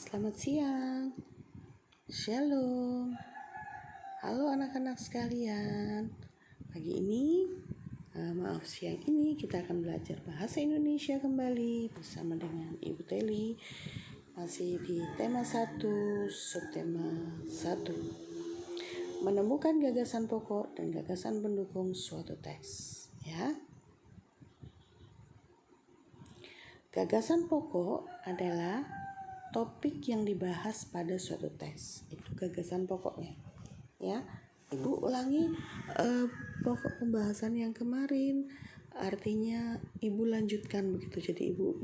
Selamat siang, Shalom. Halo anak-anak sekalian. Pagi ini, siang ini kita akan belajar bahasa Indonesia kembali bersama dengan Ibu Teli. Masih di tema 1, subtema 1. Menemukan gagasan pokok dan gagasan pendukung suatu teks. Ya. Gagasan pokok adalah topik yang dibahas pada suatu teks. Itu gagasan pokoknya. Ya, Ibu ulangi pokok pembahasan yang kemarin. Artinya Ibu lanjutkan begitu. Jadi Ibu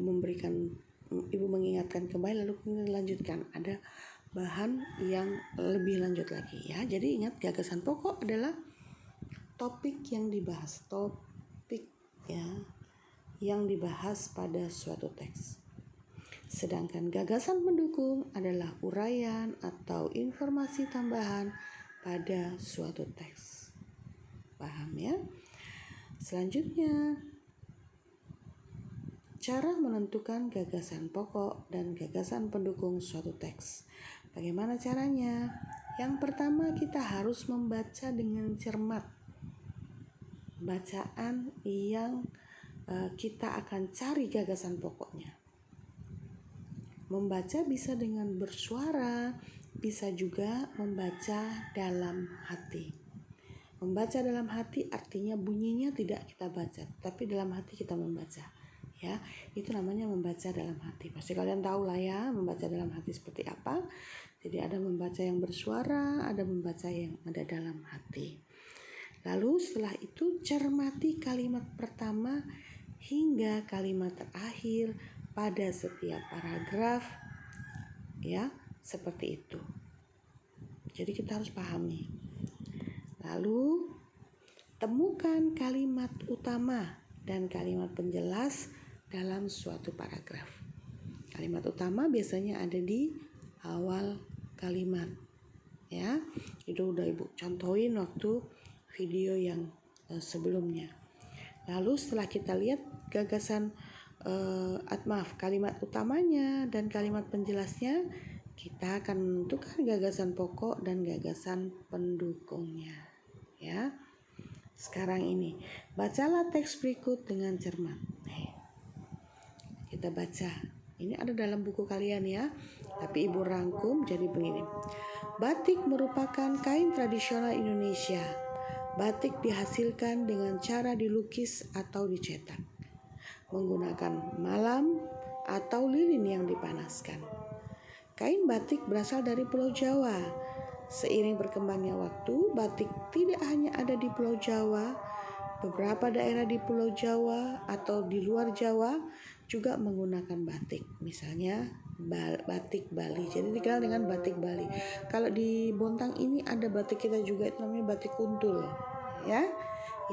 mengingatkan kembali lalu kemudian lanjutkan. Ada bahan yang lebih lanjut lagi ya. Jadi ingat, gagasan pokok adalah topik yang dibahas, topik ya yang dibahas pada suatu teks. Sedangkan gagasan pendukung adalah uraian atau informasi tambahan pada suatu teks. Paham ya? Selanjutnya, cara menentukan gagasan pokok dan gagasan pendukung suatu teks. Bagaimana caranya? Yang pertama, kita harus membaca dengan cermat. Bacaan yang kita akan cari gagasan pokoknya. Membaca bisa dengan bersuara, bisa juga membaca dalam hati. Membaca dalam hati artinya bunyinya tidak kita baca, tapi dalam hati kita membaca. Ya, itu namanya membaca dalam hati. Pasti kalian tahu lah ya, membaca dalam hati seperti apa. Jadi ada membaca yang bersuara, ada membaca yang ada dalam hati. Lalu setelah itu cermati kalimat pertama hingga kalimat terakhir pada setiap paragraf, ya, seperti itu. Jadi kita harus pahami. Lalu temukan kalimat utama dan kalimat penjelas dalam suatu paragraf. Kalimat utama biasanya ada di awal kalimat, ya. Itu udah Ibu contohin waktu video yang sebelumnya. Lalu setelah kita lihat gagasan kalimat utamanya dan kalimat penjelasnya, kita akan menentukan gagasan pokok dan gagasan pendukungnya. Ya. Sekarang ini, bacalah teks berikut dengan cermat. Kita baca. Ini ada dalam buku kalian ya, tapi Ibu rangkum jadi begini. Batik merupakan kain tradisional Indonesia. Batik dihasilkan dengan cara dilukis atau dicetak, menggunakan malam atau lilin yang dipanaskan. Kain batik berasal dari Pulau Jawa. Seiring berkembangnya waktu, batik tidak hanya ada di Pulau Jawa, beberapa daerah di Pulau Jawa atau di luar Jawa juga menggunakan batik. Misalnya batik Bali. Jadi dikenal dengan batik Bali. Kalau di Bontang ini ada batik kita juga, itu namanya batik kuntul. Ya,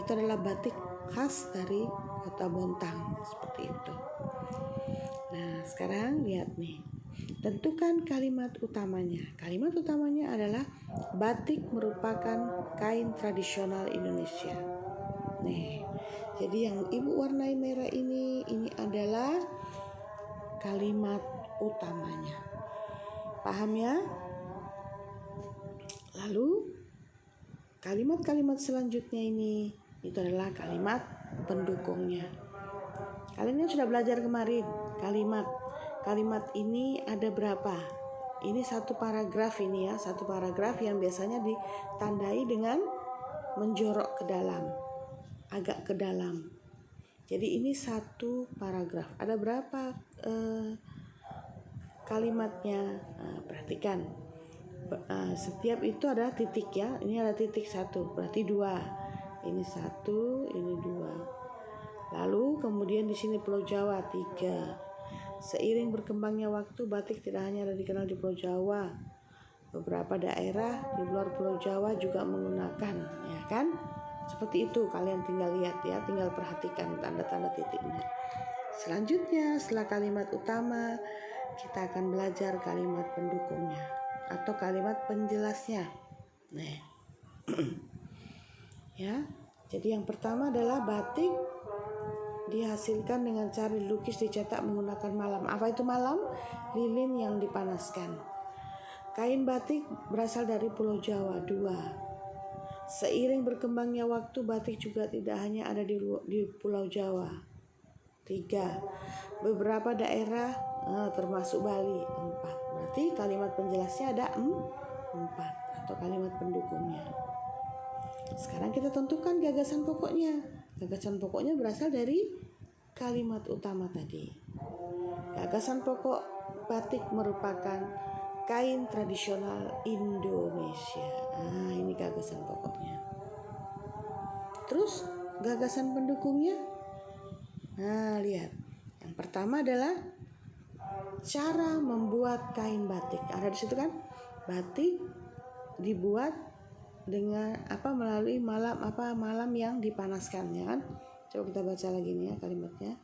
itu adalah batik khas dari kota Bontang, seperti itu. Nah, sekarang lihat nih. Tentukan kalimat utamanya. Kalimat utamanya adalah batik merupakan kain tradisional Indonesia. Nih, jadi yang Ibu warnai merah ini adalah kalimat utamanya. Paham ya? Lalu kalimat-kalimat selanjutnya itu adalah kalimat pendukungnya. Kalian sudah belajar kemarin kalimat ini ada berapa? Ini satu paragraf ini ya, satu paragraf yang biasanya ditandai dengan menjorok ke dalam, agak ke dalam. Jadi ini satu paragraf. Ada berapa kalimatnya? Perhatikan. Setiap itu ada titik ya. Ini ada titik 1, berarti 2. Ini 1, ini 2. Lalu kemudian di sini Pulau Jawa 3. Seiring berkembangnya waktu, batik tidak hanya dikenal di Pulau Jawa. Beberapa daerah di luar Pulau Jawa juga menggunakan, ya kan? Seperti itu, kalian tinggal lihat ya, tinggal perhatikan tanda-tanda titiknya. Selanjutnya, setelah kalimat utama, kita akan belajar kalimat pendukungnya atau kalimat penjelasnya. Nah, ya. Jadi yang pertama adalah batik dihasilkan dengan cara dilukis, dicetak menggunakan malam. Apa itu malam? Lilin yang dipanaskan. Kain batik berasal dari Pulau Jawa. 2. Seiring berkembangnya waktu, batik juga tidak hanya ada di Pulau Jawa. 3. Beberapa daerah termasuk Bali. 4. Berarti kalimat penjelasnya ada 4 atau kalimat pendukungnya. Sekarang kita tentukan gagasan pokoknya. Gagasan pokoknya berasal dari kalimat utama tadi. Gagasan pokok batik merupakan kain tradisional Indonesia. Nah, ini gagasan pokoknya. Terus gagasan pendukungnya. Nah, lihat. Yang pertama adalah cara membuat kain batik. Ada di situ kan? Batik dibuat dengan melalui malam yang dipanaskan, ya kan? Coba kita baca lagi nih ya kalimatnya.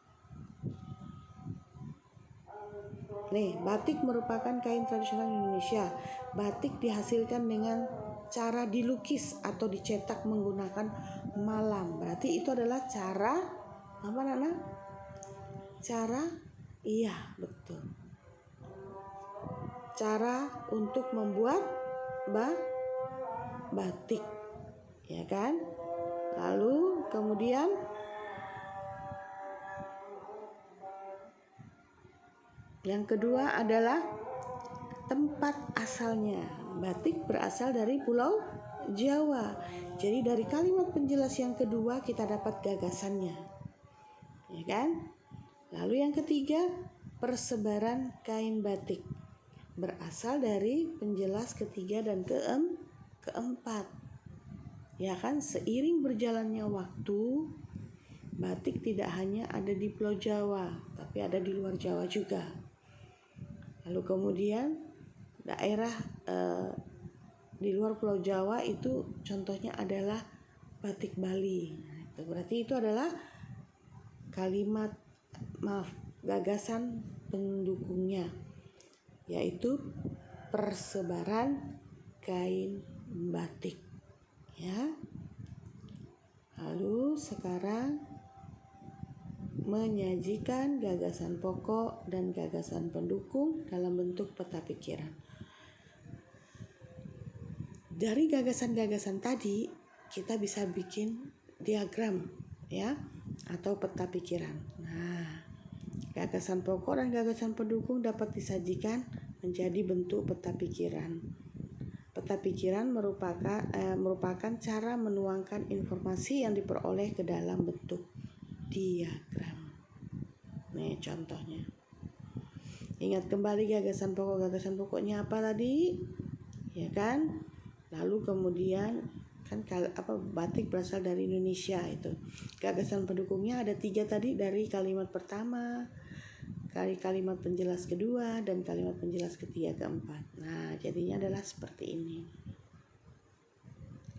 Nih, batik merupakan kain tradisional Indonesia. Batik dihasilkan dengan cara dilukis atau dicetak menggunakan malam. Berarti itu adalah cara apa, Nana? Iya, betul. Cara untuk membuat batik, ya kan? Lalu kemudian yang kedua adalah tempat asalnya. Batik berasal dari Pulau Jawa. Jadi dari kalimat penjelas yang kedua kita dapat gagasannya, ya kan? Lalu yang ketiga, persebaran kain batik berasal dari penjelas ketiga dan keempat. Ya kan, seiring berjalannya waktu, batik tidak hanya ada di Pulau Jawa, tapi ada di luar Jawa juga. Lalu kemudian daerah di luar Pulau Jawa itu contohnya adalah batik Bali. Nah, berarti itu adalah gagasan pendukungnya, yaitu persebaran kain batik. Ya. Lalu sekarang menyajikan gagasan pokok dan gagasan pendukung dalam bentuk peta pikiran. Dari gagasan-gagasan tadi kita bisa bikin diagram, ya, atau peta pikiran. Nah, gagasan pokok dan gagasan pendukung dapat disajikan menjadi bentuk peta pikiran. Peta pikiran merupakan cara menuangkan informasi yang diperoleh ke dalam bentuk diagram. Nih contohnya. Ingat kembali gagasan pokoknya apa tadi? Ya kan? Lalu kemudian kan batik berasal dari Indonesia itu. Gagasan pendukungnya ada 3 tadi, dari kalimat pertama, kalimat penjelas kedua, dan kalimat penjelas ketiga, keempat. Nah, jadinya adalah seperti ini.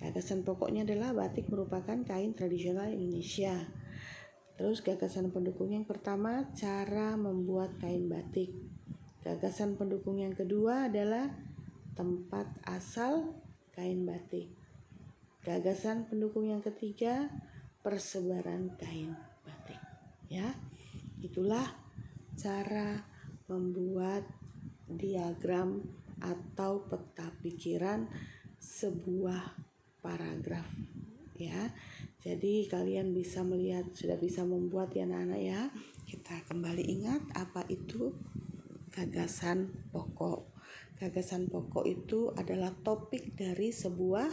Gagasan pokoknya adalah batik merupakan kain tradisional Indonesia. Terus gagasan pendukung yang pertama, cara membuat kain batik. Gagasan pendukung yang kedua adalah tempat asal kain batik. Gagasan pendukung yang ketiga, persebaran kain batik. Ya, itulah cara membuat diagram atau peta pikiran sebuah paragraf, ya. Jadi kalian bisa melihat, sudah bisa membuat ya anak-anak ya. Kita kembali ingat apa itu gagasan pokok. Gagasan pokok itu adalah topik dari sebuah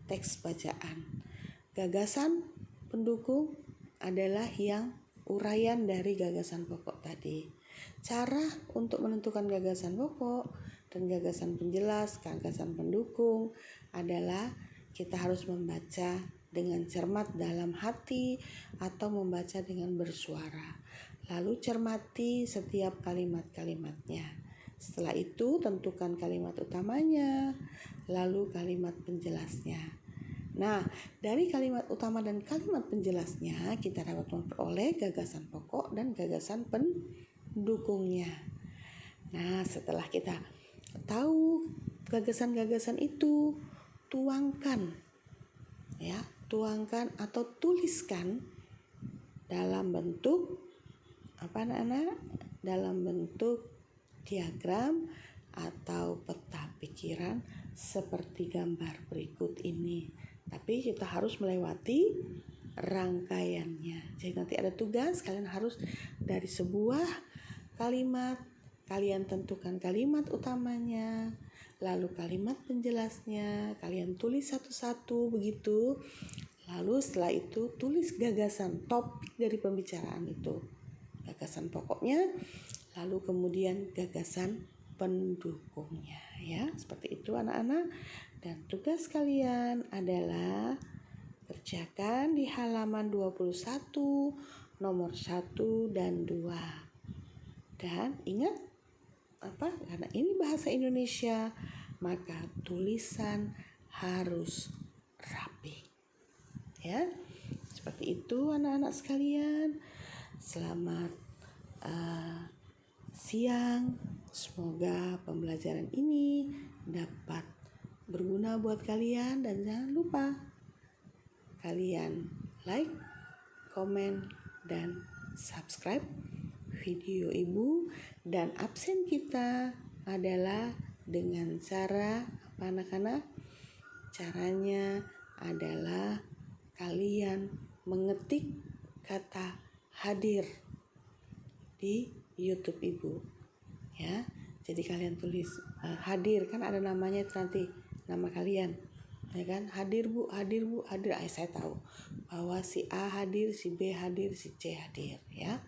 teks bacaan. Gagasan pendukung adalah yang uraian dari gagasan pokok tadi. Cara untuk menentukan gagasan pokok dan gagasan penjelas, gagasan pendukung adalah kita harus membaca dengan cermat dalam hati atau membaca dengan bersuara. Lalu cermati setiap kalimat-kalimatnya. Setelah itu tentukan kalimat utamanya, lalu kalimat penjelasnya. Nah, dari kalimat utama dan kalimat penjelasnya kita dapat memperoleh gagasan pokok dan gagasan pendukungnya. Nah, setelah kita tahu gagasan-gagasan itu, tuangkan atau tuliskan dalam bentuk apa anak-anak? Dalam bentuk diagram atau peta pikiran seperti gambar berikut ini. Tapi kita harus melewati rangkaiannya. Jadi nanti ada tugas, kalian harus dari sebuah kalimat, kalian tentukan kalimat utamanya, lalu kalimat penjelasnya, kalian tulis satu-satu begitu. Lalu setelah itu tulis gagasan topik dari pembicaraan itu. Gagasan pokoknya, lalu kemudian gagasan pendukungnya ya. Seperti itu anak-anak. Dan tugas kalian adalah kerjakan di halaman 21 nomor 1 dan 2. Dan ingat apa? Karena ini bahasa Indonesia, maka tulisan harus rapi. Ya. Seperti itu anak-anak sekalian. Selamat siang. Semoga pembelajaran ini dapat berguna buat kalian dan jangan lupa kalian like, komen, dan subscribe video Ibu. Dan absen kita adalah dengan cara apa anak-anak? Caranya adalah kalian mengetik kata hadir di YouTube Ibu ya. Jadi kalian tulis hadir, kan ada namanya itu nanti nama kalian ya kan, hadir Bu, hadir Bu, hadir. Saya tahu bahwa si A hadir, si B hadir, si C hadir ya.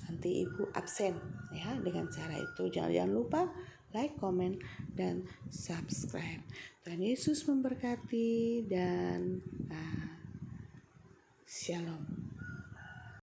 Nanti Ibu absen ya dengan cara itu. Jangan lupa like, komen, dan subscribe. Tuhan Yesus memberkati dan shalom.